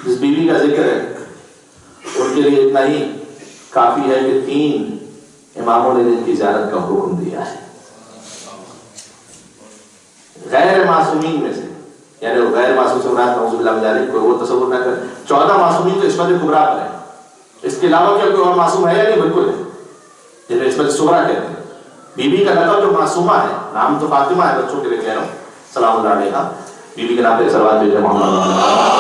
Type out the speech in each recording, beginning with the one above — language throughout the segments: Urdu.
جس بیوی کا ذکر ہے ان کے لیے اتنا ہی کافی ہے کہ 3 اماموں نے جن کی زیارت کا حکم دیا ہے، غیر معصومین میں سے، یعنی وہ غیر معصوم سے مراد نعوذ باللہ من ذالک کوئی وہ تصور نہ کر، 14 معصومین تو عصمت کبریٰ پر ہے، اس کے علاوہ کیا کوئی اور معصوم ہے یا نہیں؟ بالکل ہے، جنہیں عصمت صغریٰ کہتے ہیں۔ بی بی کا لقب جو معصومہ ہے، نام تو فاطمہ ہے، بچوں کے لیے کہہ رہا ہوں، سلام اللہ علیہ، بی بی کے نام پہ صلوات بھیجیں محمد۔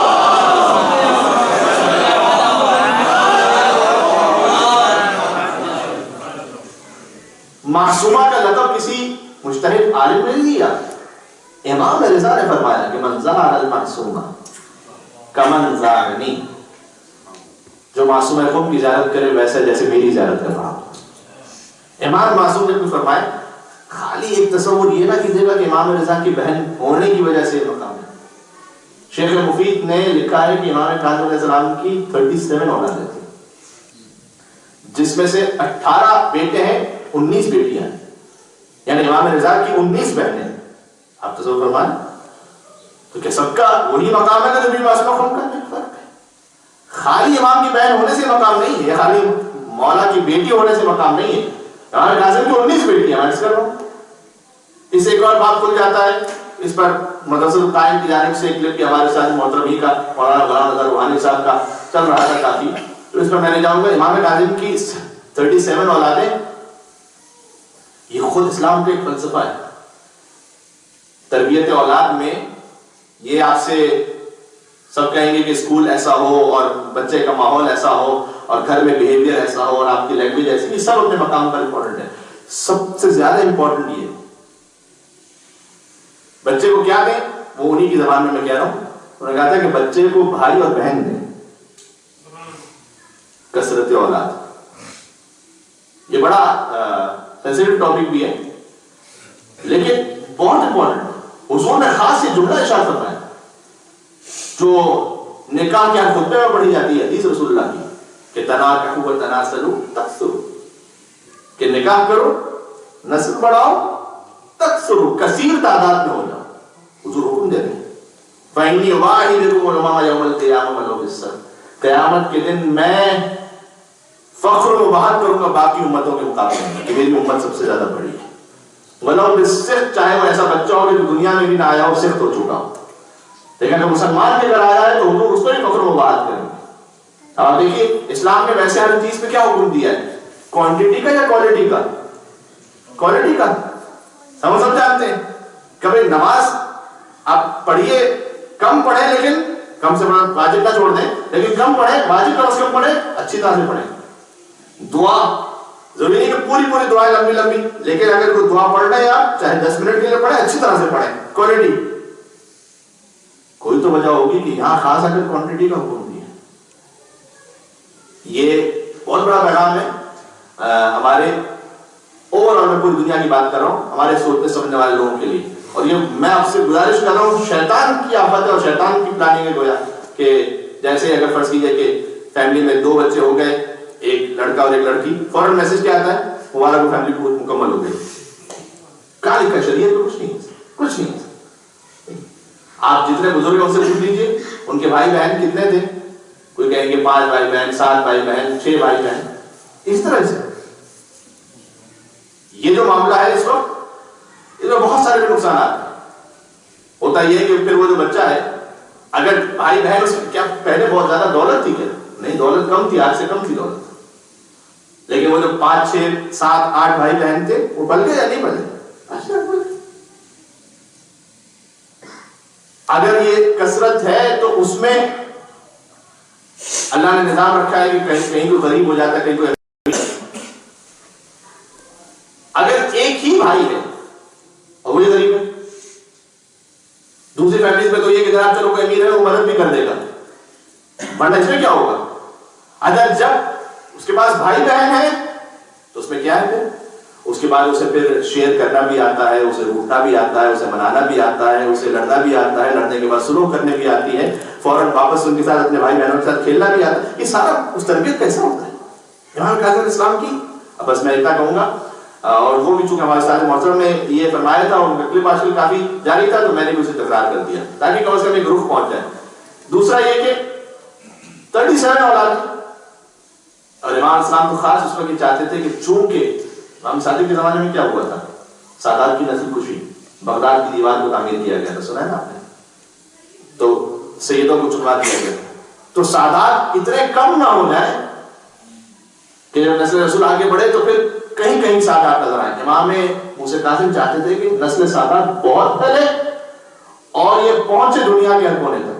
معصومہ کا لقب کسی مجتہد عالم نے نہیں دیا، امام رضا نے فرمایا کہ من زار المعصومہ کمن زارنی، جو معصوم قوم کی زیارت کرے ویسا جیسے میری زیارت کر رہا ہوں۔ امام معصوم نے بھی فرمایا، خالی ایک تصور یہ نہ کیجیے گا کہ امام رضا کی بہن ہونے کی وجہ سے یہ مقام ہے۔ شیخ مفید نے لکھا ہے کہ امام کاظم علیہ السلام کی 37 اولادیں تھیں، جس میں سے 18 بیٹے ہیں، 19 بیٹیاں ہیں، یعنی امام رضا کی 19 بہنیں ہیں۔ آپ تصور فرمائیں تو کہ سب کا وہی مقام ہے کہ نبی معصوم قوم کا نہیں فرق ہے۔ خالی امام کی بہن ہونے سے مقام نہیں ہے، خالی مولا کی بیٹی ہونے سے مقام نہیں ہے۔ امام کاظم کی 19 بیٹیاں، میں اس کر رہا ہوں۔ اس سے ایک اور بات کھل جاتا ہے، اس پر مدرسۃ القائم کی جانب سے ایک کلپ بھی ہمارے ساتھ محترم ہی کا مولانا غلام نظر روحانی صاحب کا چل رہا تھا کافی، تو اس پر میں نے جاؤں گا امام کاظم کی 37 اولادیں، یہ خود اسلام کا ایک فلسفہ ہے۔ تربیت اولاد میں یہ آپ سے سب کہیں گے کہ اسکول ایسا ہو اور بچے کا ماحول ایسا ہو اور گھر میں بیہیویئر ایسا ہو اور آپ کی لینگویج ایسی، یہ سب اپنے مقام پر امپورٹنٹ ہے۔ سب سے زیادہ امپورٹنٹ یہ بچے کو کیا دیں، وہ انہی کی زبان میں کہہ رہا ہوں، انہوں نے کہا تھا کہ بچے کو بھائی اور بہن دیں، کثرت اولاد۔ یہ بڑا سینسیٹیو ٹاپک بھی ہے لیکن بہت امپورٹنٹ۔ حضور نے خاص یہ جملہ ارشاد فرمایا جو نکاح کے خطبے میں پڑھی جاتی ہے، حدیث رسول اللہ کی، کہ تناکحوا وتناسلوا تکثروا، کہ نکاح کرو، نسل بڑھاؤ، تکثروا، کثیر تعداد میں ہو جاؤ۔ حضور حکم دیتے ہیں فإنی أباحثکم الأمم یوم القیامة ولو بالسبع، قیامت کے دن میں فخر و بہار کروں گا باقی امتوں کے مقابلے میں کہ میری امت سب سے زیادہ بڑی ہے۔ ولو بالسبع، چاہے وہ ایسا بچہ ہو کہ دنیا میں بھی نہ آیا ہو، سخت ہو چکا ہو، لیکن اگر مسلمان کے گھر آیا ہے تو حضور اس کو ہی فخر و بہار کریں گے۔ اور دیکھیے اسلام نے ویسے ہر چیز پہ کیا حکم دیا ہے، کوانٹٹی کا یا کوالٹی کا؟ کوالٹی کا۔ ہم سب جانتے ہیں کبھی نماز آپ پڑھیے، کم پڑھیں لیکن کم سے کم واجب نہ چھوڑ دیں، لیکن کم پڑھیں، واجب کم سے کم پڑھیں، اچھی طرح سے پڑھیں۔ دعا ضروری نہیں کہ پوری دعائیں لمبی لمبی، لیکن اگر کوئی دعا پڑھ رہے ہیں آپ چاہے 10 منٹ کے لیے پڑھیں، اچھی طرح سے پڑھیں، کوالٹی۔ کوئی تو وجہ ہوگی کہ یہاں خاص اگر کوانٹٹی کا حکم دیا۔ یہ بہت بڑا پیغام ہے ہمارے اوور آل، میں پوری دنیا کی بات کر رہا ہوں، ہمارے سوچنے سمجھنے والے لوگوں کے لیے۔ اور یہ میں آپ سے گزارش کر رہا ہوں، شیطان کی آفت ہے اور شیطان کی پلاننگ ہے گویا کہ جیسے اگر فرض کیجئے کہ فیملی میں 2 بچے ہو گئے، ایک لڑکا اور ایک لڑکی، فوراً میسج کیا آتا ہے، ہمارا وہ فیملی پوری مکمل ہو گئی۔ کہاں لکھا شریعت میں؟ کچھ نہیں۔ آپ جتنے بزرگ ہیں ان سے پوچھ لیجیے ان کے بھائی بہن کتنے تھے، کوئی کہیں گے 5 بھائی بہن، 7 بھائی بہن، 6 بھائی بہن، اس طرح سے۔ یہ جو معاملہ ہے اس وقت، اس میں بہت سارے نقصانات ہیں۔ ہوتا یہ ہے کہ پھر وہ جو بچہ ہے، اگر بھائی بہن اس کیا پہلے بہت زیادہ دولت تھی کیا؟ نہیں، دولت کم تھی، آج سے کم تھی دولت، لیکن وہ جو 5 6 7 8 بھائی بہن تھے وہ بل گئے یا نہیں بلے؟ اگر یہ کثرت ہے تو اس میں اللہ نے نظام رکھا ہے کہ کہیں کوئی غریب ہو جاتا ہے، کہیں کوئی۔ اگر ایک ہی بھائی ہے اور وہی غریب ہے، دوسری فیملیز میں تو یہ کہ جناب چلو کوئی امیر ہے وہ مدد بھی کر دے گا، ورنہ اس میں کیا ہوگا؟ اگر جب اس کے پاس بھائی بہن ہے تو اس میں کیا ہے پھر؟ اس کے بعد اسے پھر شیئر کرنا بھی آتا ہے، اسے روٹنا بھی آتا ہے، اسے منانا بھی آتا ہے، اسے لڑنا بھی آتا ہے، لڑنے کے بعد سلوک کرنے بھی آتی ہے، فوراً واپس ان کے ساتھ اپنے بھائی بہنوں کے ساتھ کھیلنا بھی آتا ہے۔ یہ سارا اس تربیت کیسا ہوتا ہے امام کاظم اسلام کی؟ بس میں اتنا کہوں گا، اور وہ بھی چونکہ ہمارے ساتھ محترم نے یہ فرمایا تھا، ان کا کلپ آج کل کافی جاری تھا تو میں نے بھی اسے تکرار کر دیا تاکہ کم از کم ایک رخ پہنچ جائے۔ دوسرا یہ کہ 37 اولاد. اور امام اسلام تو خاص اس وقت چاہتے تھے کہ چونکہ امام صادق کے زمانے میں کیا ہوا تھا, سادات کی نسل کشی, بغداد کی دیوار کو تعمیر کیا گیا تھا, سنا ہے نا آپ نے, تو سیدوں کو چنوا دیا گیا. تو سادات اتنے کم نہ ہو جائیں کہ جب نسل رسول آگے بڑھے تو پھر کہیں کہیں سادات نظر آئے. امام موسیٰ کاظم چاہتے تھے کہ نسل سادات بہت پھیلے اور یہ پہنچے دنیا کے ہر کونے تک.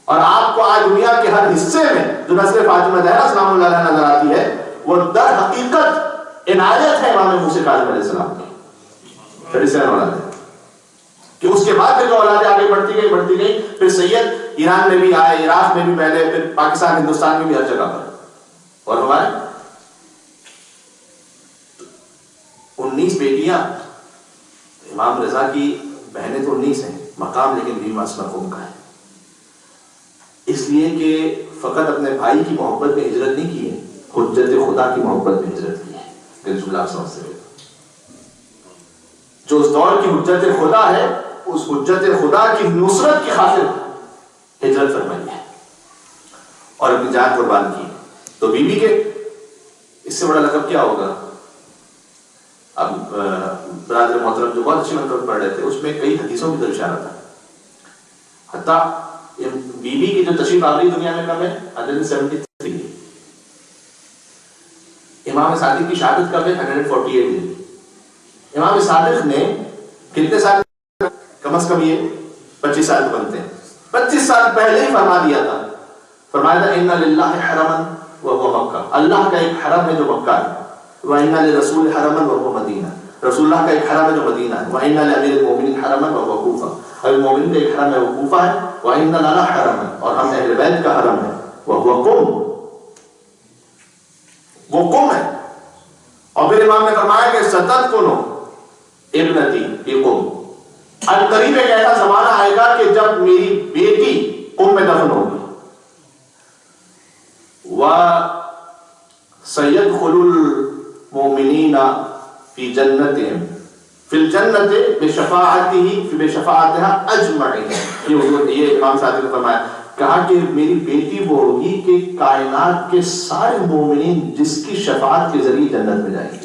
اور آپ کو آج دنیا کے ہر حصے میں جو نسل فاطمہ زہرا سلام اللہ علیہ نظر آتی ہے, وہ در حقیقت عنایت ہے امام موسیٰ کاظم علیہ السلام کی. 37 اولاد ہے کہ اس کے بعد جو اولادیں آگے بڑھتی گئی, پھر سید ایران میں بھی آئے, عراق میں بھی پہلے, پھر پاکستان ہندوستان میں بھی ہر جگہ پر. اور ہمارے 19 بیٹیاں, امام رضا کی بہنیں تو 19 ہیں, مقام لیکن بھی مسلم کا ہے, اس لیے کہ فقط اپنے بھائی کی محبت میں ہجرت نہیں کی ہے, حجت خدا کی محبت میں ہجرت کی ہے. رسول اللہ صلی اللہ علیہ وسلم جو اس دور کی حجت خدا ہے, اس حجت خدا کی نصرت کی خاطر ہجرت فرمائی ہے اور اپنی جان قربان کی. تو بی بی کے اس سے بڑا لقب کیا ہوگا؟ اب برادر محترم جو بہت اچھی منتخب پڑھ رہے تھے, اس میں کئی حدیثوں کی طرف اشارہ تھا. حتیٰ بی بی کی جو تشریف آوری دنیا میں کم ہے 173. امام صادق کی شہادت کب ہے؟ 148. امام صادق نے کتنے سال, کم از کم یہ 25 سال بنتے ہیں, 25 سال پہلے ہی فرما دیا تھا, فرمایا تھا اِنَّ لِلَّهِ حَرَمًا وَهُوَ مکہ, اللہ کا ایک حرم ہے جو مکہ ہے. وَإِنَّ لِرَسُولِ حَرَمًا وَهُوَ مدینہ, رسول اللہ کا ایک حرم ہے جو مدینہ ہے. وَإِنَّ لِأَمِيرِ الْمُؤْمِنِينَ حَرَمًا وَهُوَ کوفہ, اور مومن کا ایک حرم ہے وہ کوفہ ہے. وَإِنَّ لَنَا حَرَمًا, اور ہم اہل بیت کا حرم ہے, وَهُوَ قُم, وہ قم ہے. اور پھر امام نے فرمایا کہ ستدفن ابنتی فی قم, القریب ایک ایسا زمانہ آئے گا کہ جب میری بیٹی قم میں دفن ہوگی. وَسَيَدْخُلُ الْمُؤْمِنِينَ فِي جَنَّتِهِمْ فِي الْجَنَّةِ بِشَفَاعَتِهَا أَجْمَعِينَ. یہ امام صادق نے فرمایا, کہا کہ میری بیٹی وہ ہوگی کہ کائنات کے سارے مومنین جس کی شفاعت کے ذریعے جنت میں جائیں گے.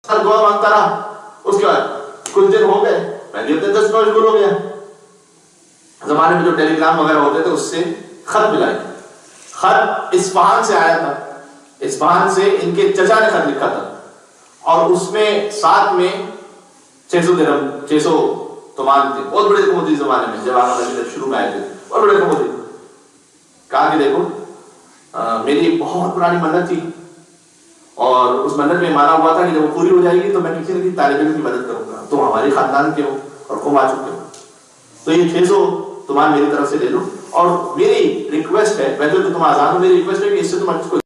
دعا مانگتا رہا. اس کے بعد کچھ دن ہو گئے, میں بھی اپنے دس میں مشغول ہو گیا. زمانے میں جو ٹیلی گرام وغیرہ ہوتے تھے اس سے خط ملائے. خط اصفہان سے آیا تھا, اصفہان سے ان کے چچا نے خط لکھا تھا, اور اس میں ساتھ میں 600 درہم 600 تومان تھے. بہت بڑے رقم ہوتی زمانے میں, جب آپ شروع میں آئے تھے بہت بڑے رقم ہوتی. کہا کہ دیکھو میری بہت پرانی منت تھی, اور اس منت میں مانا ہوا تھا کہ جب وہ پوری ہو جائے گی تو میں کسی نہ کسی طالب علم کی مدد کروں گا. تو ہمارے خاندان کے ہو اور قوم آ چکے ہو, تو یہ 600 تومان میری طرف سے لے لو. اور میری ریکویسٹ ہے, ویسے تو تم آزاد ہو, میری ریکویسٹ ہے کہ اس سے تم کو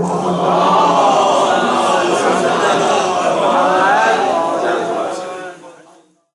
محمد